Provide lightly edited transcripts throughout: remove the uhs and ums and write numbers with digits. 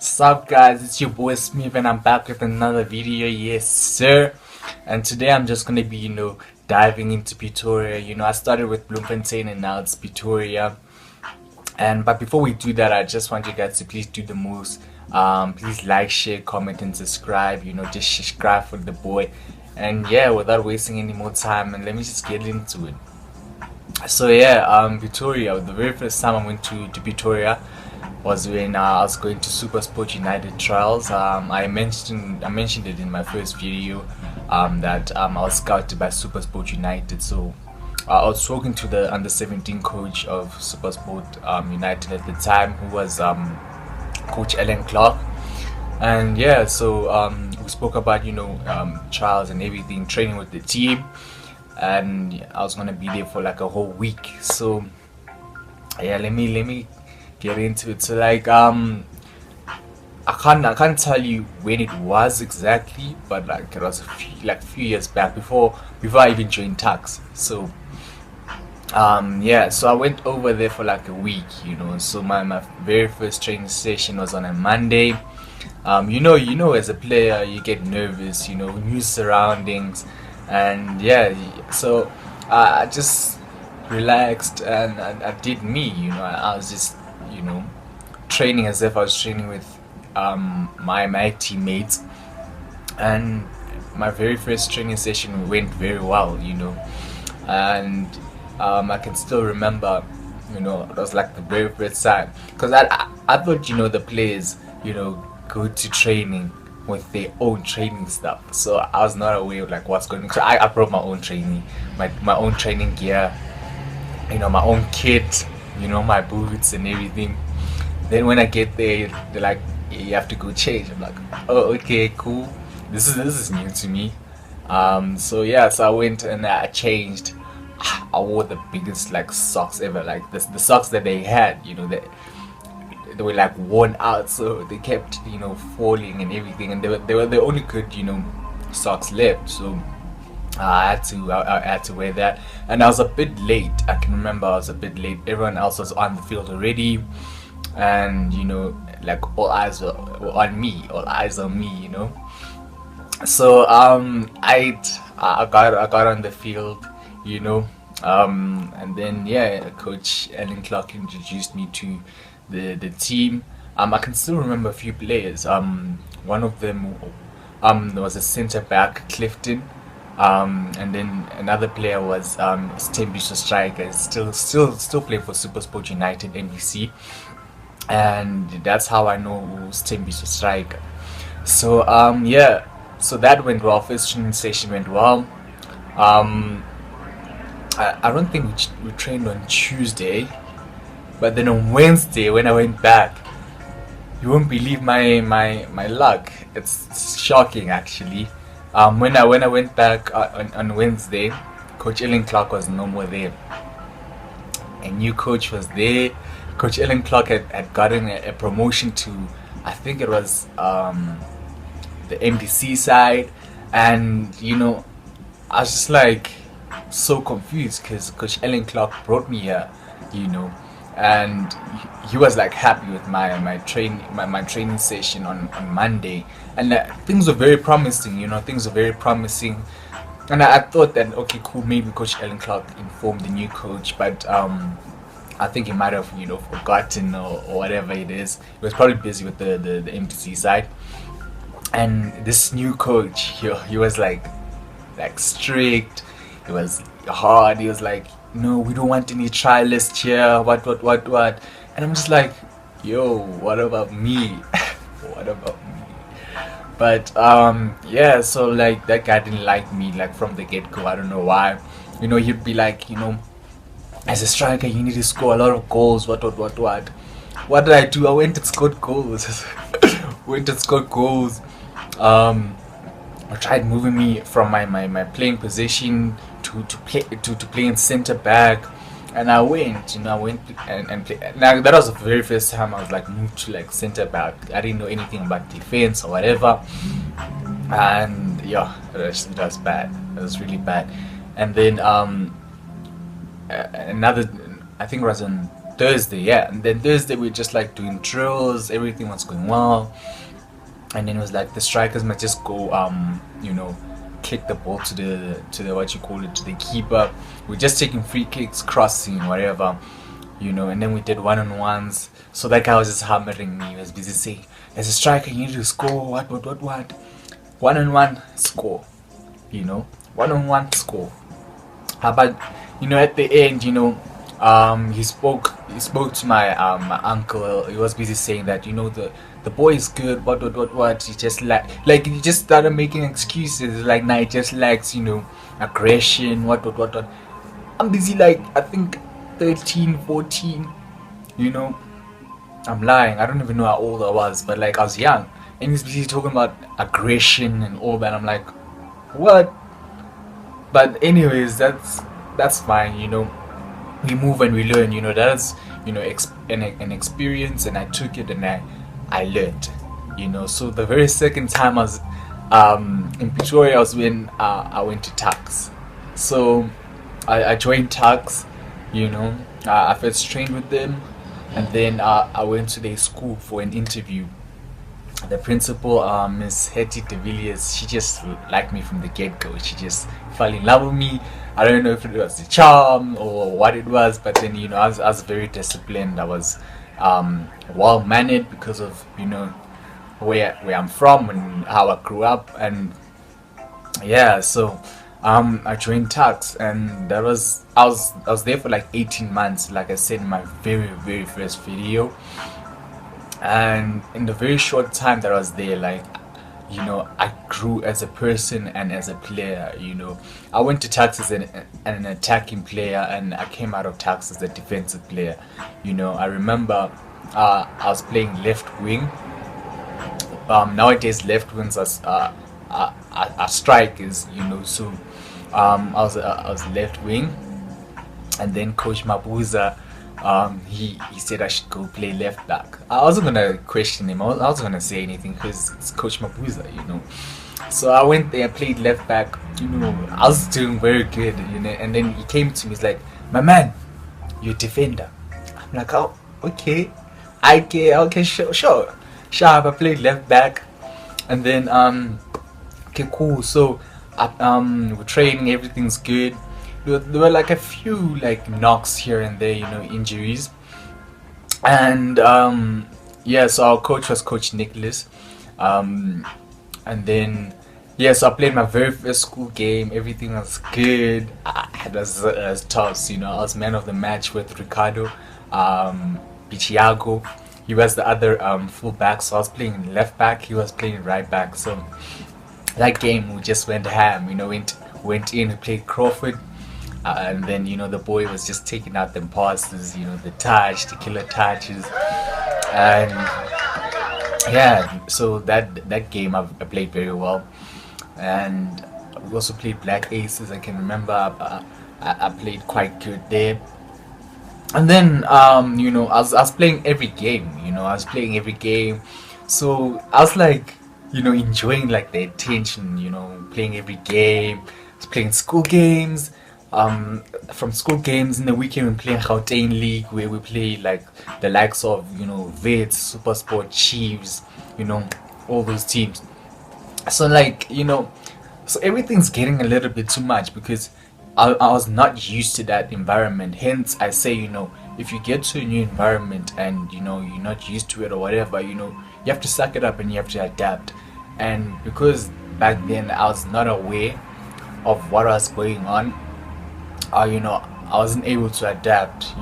Sup guys, it's your boy Smith and I'm back with another video, yes sir. And today I'm just gonna be, diving into Pretoria. I started with Bloemfontein and now it's Pretoria. But before we do that, I just want you guys to please do the moves. Please like, share, comment and subscribe, just subscribe for the boy. And yeah, without wasting any more time, and let me just get into it. So yeah, Pretoria, the very first time I went to Pretoria was when I was going to Super Sport United trials. I mentioned it in my first video that I was scouted by Super Sport United. So I was talking to the under 17 coach of Super Sport United at the time, who was Coach Alan Clark. And yeah, so we spoke about trials and everything, training with the team, and I was gonna be there for like a whole week. So yeah, let me get into it. So like I can't tell you when it was exactly, but like it was a few years back, before I even joined Tax. So yeah, so I went over there for like a week. So my very first training session was on a Monday. As a player you get nervous, new surroundings, and yeah, so I just relaxed and I did me. I was just training as if I was training with my teammates, and my very first training session went very well. And I can still remember, it was like the very first time, because I thought the players go to training with their own training stuff, so I was not aware of like what's going on. So I brought my own training, my own training gear, my own kit, my boots and everything. Then when I get there, they're like, you have to go change. I'm like, oh, okay, cool. This is new to me. So yeah, so I went and I changed. I wore the biggest like socks ever, like the socks that they had, they were like worn out, so they kept falling and everything, and they were the only good socks left. So I had to wear that, and I was a bit late. I can remember I was a bit late. Everyone else was on the field already, and like all eyes were on me, So I got on the field, and then yeah, Coach Alan Clark introduced me to the team. I can still remember a few players. One of them was a centre back, Clifton. And then another player was Stembiso Striker, still playing for Super Sport United NBC, and that's how I know Stembiso Striker. So yeah, so that went well. First training session went well. I don't think we trained on Tuesday, but then on Wednesday when I went back, you won't believe my luck. It's shocking actually. When I went back on Wednesday, Coach Ellen Clark was no more there. A new coach was there. Coach Ellen Clark had gotten a promotion to, I think it was the MDC side, and I was just like so confused because Coach Ellen Clark brought me here, and he was like happy with my training session on Monday, and things were very promising. Things were very promising, and I thought that okay, cool, maybe Coach Alan Clark informed the new coach, but I think he might have forgotten or whatever it is. He was probably busy with the MTC side, and this new coach, he was like strict. He was hard. He was like, no, we don't want any trialists here, what, and I'm just like, yo, what about me? What about me? But yeah, so like that guy didn't like me like from the get-go. I don't know why. He'd be like, as a striker you need to score a lot of goals, what did I do? I went and scored goals. I tried moving me from my playing position to play in center back, and I went and play. Now that was the very first time I was like moved to like center back. I didn't know anything about defense or whatever, and yeah, it was bad. It was really bad. And then another, I think it was on Thursday, yeah. And then Thursday we were just like doing drills, everything was going well. And then it was like the strikers might just go kick the ball to the what you call it, to the keeper. We're just taking free kicks, crossing, whatever, and then we did one-on-ones. So that guy was just hammering me. He was busy saying, as a striker you need to score, what, one-on-one score, one-on-one score. But at the end, he spoke to my uncle. He was busy saying that the boy is good, what he just he just started making excuses like, nah, he just lacks aggression, what. I'm busy, like, I think 13, 14, I'm lying, I don't even know how old I was, but like I was young, and he's busy talking about aggression and all that. I'm like, what? But anyways, that's fine, we move and we learn, that's an experience, and I took it and I learned, so the very second time I was in Pretoria was when I went to Tuks. So I joined Tuks, I first trained with them, and then I went to their school for an interview. The principal, Miss Hetty de Villiers, she just liked me from the get-go. She just fell in love with me. I don't know if it was the charm or what it was, but then I was very disciplined. I was well mannered because of where I'm from and how I grew up, and yeah. So I joined Tuks, and I was there for like 18 months, like I said in my very first video. And in the very short time that I was there, like, I grew as a person and as a player. I went to Tuks as an attacking player, and I came out of Tuks as a defensive player. I remember I was playing left wing. Nowadays left wings are strikers, so I was left wing, and then Coach Mabuza, he said I should go play left back. I wasn't gonna question him. I wasn't gonna say anything because it's Coach Mabuza, So I went there, played left back. I was doing very good, And then he came to me. He's like, "My man, you're a defender." I'm like, "Oh, okay, okay, sure." I played left back, and then okay, cool. So we're training. Everything's good. There were like a few like knocks here and there, injuries, and so our coach was Coach Nicholas, and then so I played my very first school game. Everything was good. It was tough, I was man of the match with Ricardo Bichiago. He was the other full back, so I was playing left back. He was playing right back. So that game we just went ham. Went in. We played Crawford. And then the boy was just taking out them passes, the killer touches, and yeah. So that game I played very well, and we also played Black Aces. I can remember I played quite good there. And then I was playing every game. I was playing every game, so I was like enjoying like the attention. Playing every game, playing school games. From school games in the weekend we play Gauteng League, where we play like the likes of Wits, Supersport, Chiefs, all those teams. So like so everything's getting a little bit too much because I was not used to that environment. Hence I say if you get to a new environment and you're not used to it or whatever, you have to suck it up and you have to adapt. And because back then I was not aware of what was going on, I wasn't able to adapt.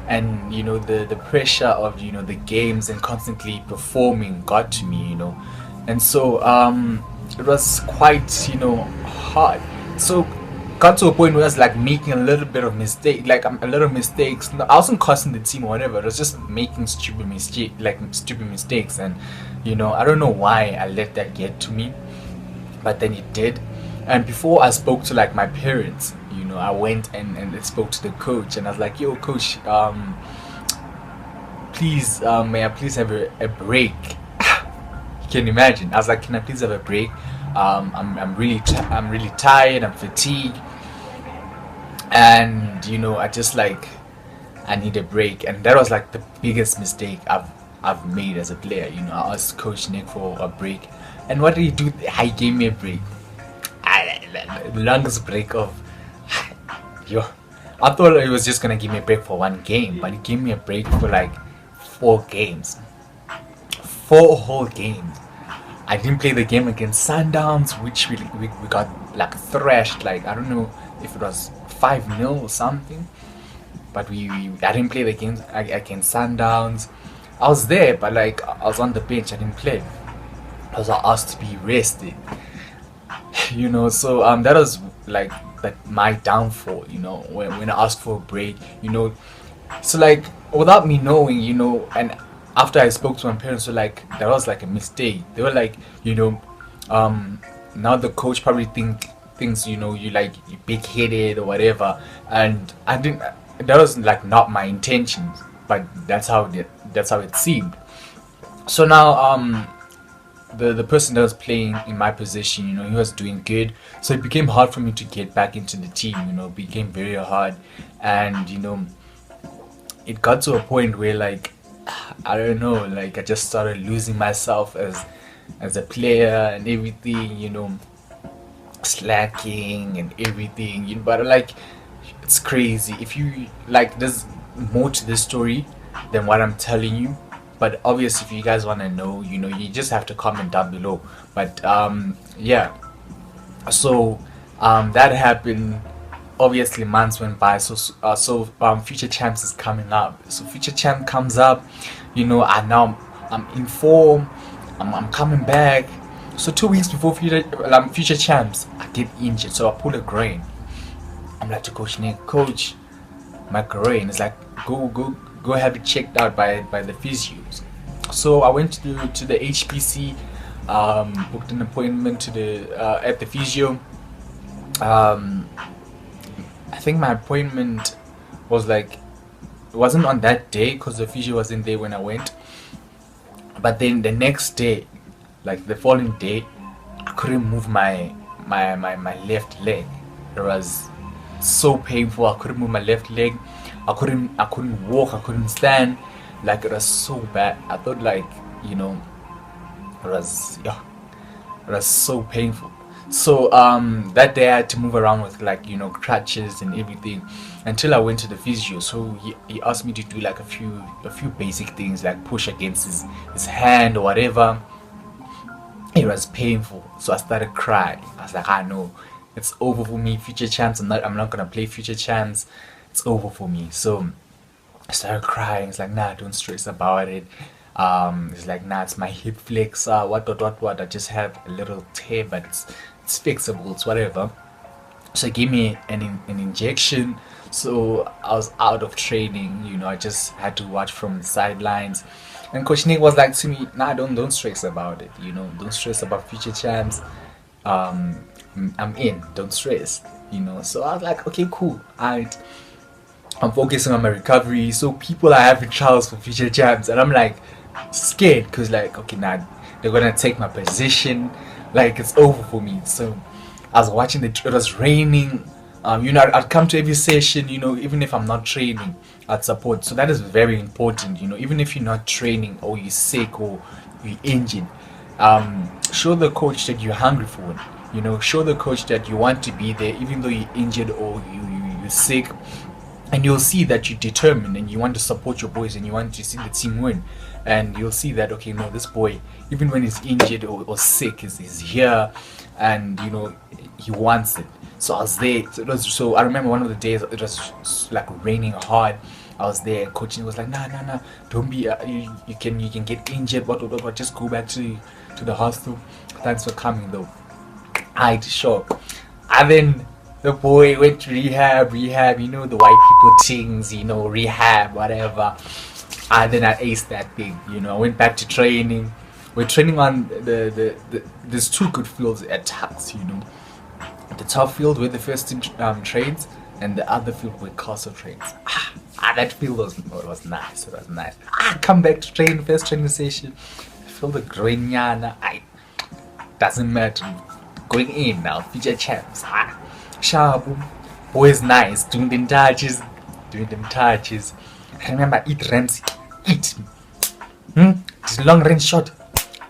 And the pressure of the games and constantly performing got to me. And so it was quite hard. So got to a point where I was like making a little bit of mistake, like a little mistakes. I wasn't costing the team or whatever. It was just making stupid mistakes, and I don't know why I let that get to me, but then it did. And before I spoke to like my parents, I went and I spoke to the coach, and I was like, "Yo, coach, please, may I please have a break?" You can imagine. I was like, "Can I please have a break? I'm really tired. I'm fatigued, and I just like I need a break, and that was like the biggest mistake I've made as a player. I asked Coach Nick for a break, and what did he do? He gave me a break. The longest break of yo. I thought he was just gonna give me a break for one game, but he gave me a break for like 4 games, 4 whole games. I didn't play the game against Sundowns, which we got like thrashed. Like I don't know if it was 5-0 or something, but I didn't play the game against Sundowns. I was there, but like I was on the bench. I didn't play. I was asked to be rested. So that was like my downfall. When I asked for a break. So like without me knowing, and after I spoke to my parents, so like that was like a mistake. They were like, now the coach probably thinks you like you big headed or whatever, and I didn't. That was like not my intentions, but that's how it seemed. So now the person that was playing in my position, he was doing good, so it became hard for me to get back into the team. It became very hard, and it got to a point where like I don't know, like I just started losing myself as a player and everything, slacking and everything. But like it's crazy. If you like, there's more to this story than what I'm telling you. But obviously, if you guys want to know, you just have to comment down below. But yeah. So that happened. Obviously, months went by. So Future Champs is coming up. So Future Champ comes up. And now I'm in form. I'm coming back. So 2 weeks before Future Champs, I get injured. So I pull a groin. I'm like to Coach Nick, Coach, my groin. It's like go have it checked out by the physios. So I went to the HPC, booked an appointment to the at the physio. I think my appointment was like, it wasn't on that day because the physio wasn't there when I went. But then the next day, like the following day, I couldn't move my left leg. It was so painful. I couldn't move my left leg. I couldn't walk. I couldn't stand. Like it was so bad. I thought like it was so painful. So that day I had to move around with like crutches and everything until I went to the physio. So he asked me to do like a few basic things like push against his hand or whatever. It was painful, so I started crying. I was like, I know it's over for me. Future Champs, I'm not gonna play Future Champs. It's over for me. So I started crying. It's like, nah, don't stress about it. It's like, nah, it's my hip flexor. What? I just have a little tear, but it's fixable. It's whatever. So he gave me an injection. So I was out of training. I just had to watch from the sidelines. And Coach Nick was like to me, nah, don't stress about it. Don't stress about Future Champs. I'm in. Don't stress. So I was like, okay, cool. I'm focusing on my recovery. So people are having trials for Future Champs, and I'm like scared because like, okay, now they're gonna take my position. Like it's over for me. So I was watching it was raining. I'd come to every session. Even if I'm not training, I'd support. So that is very important. Even if you're not training or you're sick or you're injured, show the coach that you're hungry for it. Show the coach that you want to be there, even though you're injured or you're sick. And you'll see that you're determined and you want to support your boys and you want to see the team win. And you'll see that, okay, no, this boy, even when he's injured or sick, is here, and he wants it. So I was there. So I remember one of the days it was like raining hard. I was there, and coaching was like, nah, don't be. You can get injured. What? Just go back to the hostel. Thanks for coming though. I sure. And then the boy went to rehab, the white people things, rehab, whatever. And then I aced that thing, I went back to training. We're training on there's two good fields at Tuks, the top field where the first team trains, and the other field where Castle trains. That field was nice. It was nice. Come back to train, first training session. Feel the groinyana. Doesn't matter. Going in now, Future Champs. Sharp, always nice. Doing them touches. I remember Eat Ramsey. Eat. This long range shot.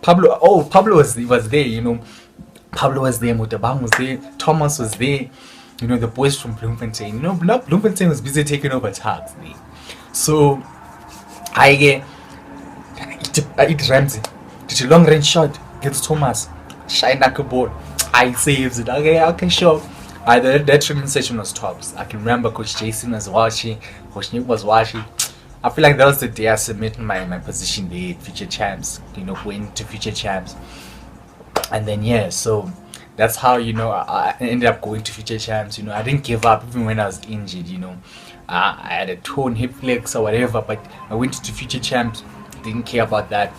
Pablo was there, you know. Pablo was there, Mutabang was there, Thomas was there, you know, the boys from Bloemfontein. You know, Bloemfontein was busy taking over Tuks. So I eat Ramsey. Did a long range shot, gets Thomas, shine like a ball. I saves it. Okay, sure. That training session was tops. I can remember Coach Jason was watching, Coach Nick was watching. I feel like that was the day I submitted my position there at Future Champs, you know, going to Future Champs. And then yeah, so that's how, you know, I ended up going to Future Champs. You know, I didn't give up even when I was injured. You know, I had a torn hip flex or whatever, but I went to Future Champs. Didn't care about that.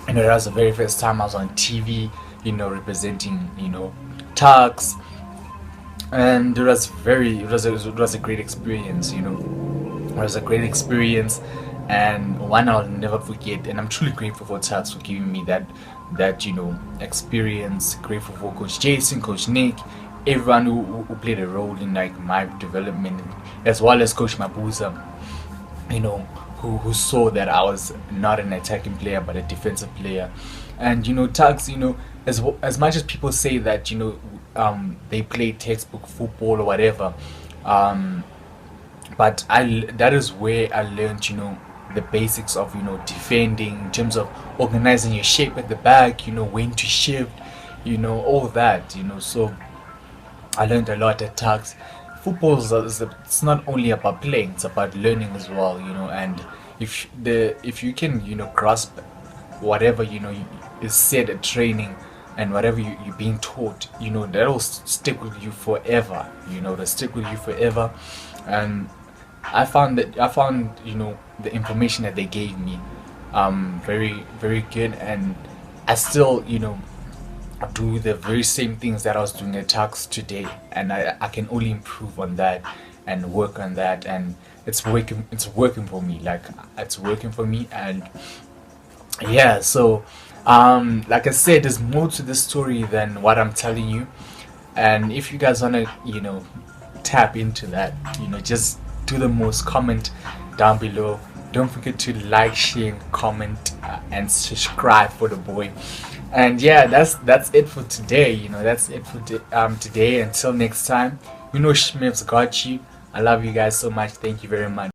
You know, that was the very first time I was on TV. You know, representing, you know, Tuks, and it was a great experience. You know, it was a great experience, and one I'll never forget. And I'm truly grateful for Tuks for giving me that you know, experience. Grateful for Coach Jason, Coach Nick, everyone who played a role in like my development, as well as Coach Mabuza, you know, who saw that I was not an attacking player but a defensive player. And you know, Tuks, you know, as much as people say that, you know, they play textbook football or whatever, but that is where I learned, you know, the basics of, you know, defending in terms of organizing your shape at the back, you know, when to shift, you know, all that, you know. So I learned a lot at Tuks. Football it's not only about playing, it's about learning as well, you know. And if you can, you know, grasp whatever, you know, is said at training, and whatever you're being taught, you know, that'll stick with you forever, you know, to stick with you forever. And I found, you know, the information that they gave me very, very good. And I still, you know, do the very same things that I was doing at Tuks today, and I can only improve on that and work on that. And it's working for me, like it's working for me. And yeah, so like I said, there's more to this story than what I'm telling you. And if you guys want to, you know, tap into that, you know, just do the most, comment down below. Don't forget to like, share, comment, and subscribe for the boy. And yeah, that's it for today. You know, that's it for today. Until next time, you know, Schmiv's got you. I love you guys so much. Thank you very much.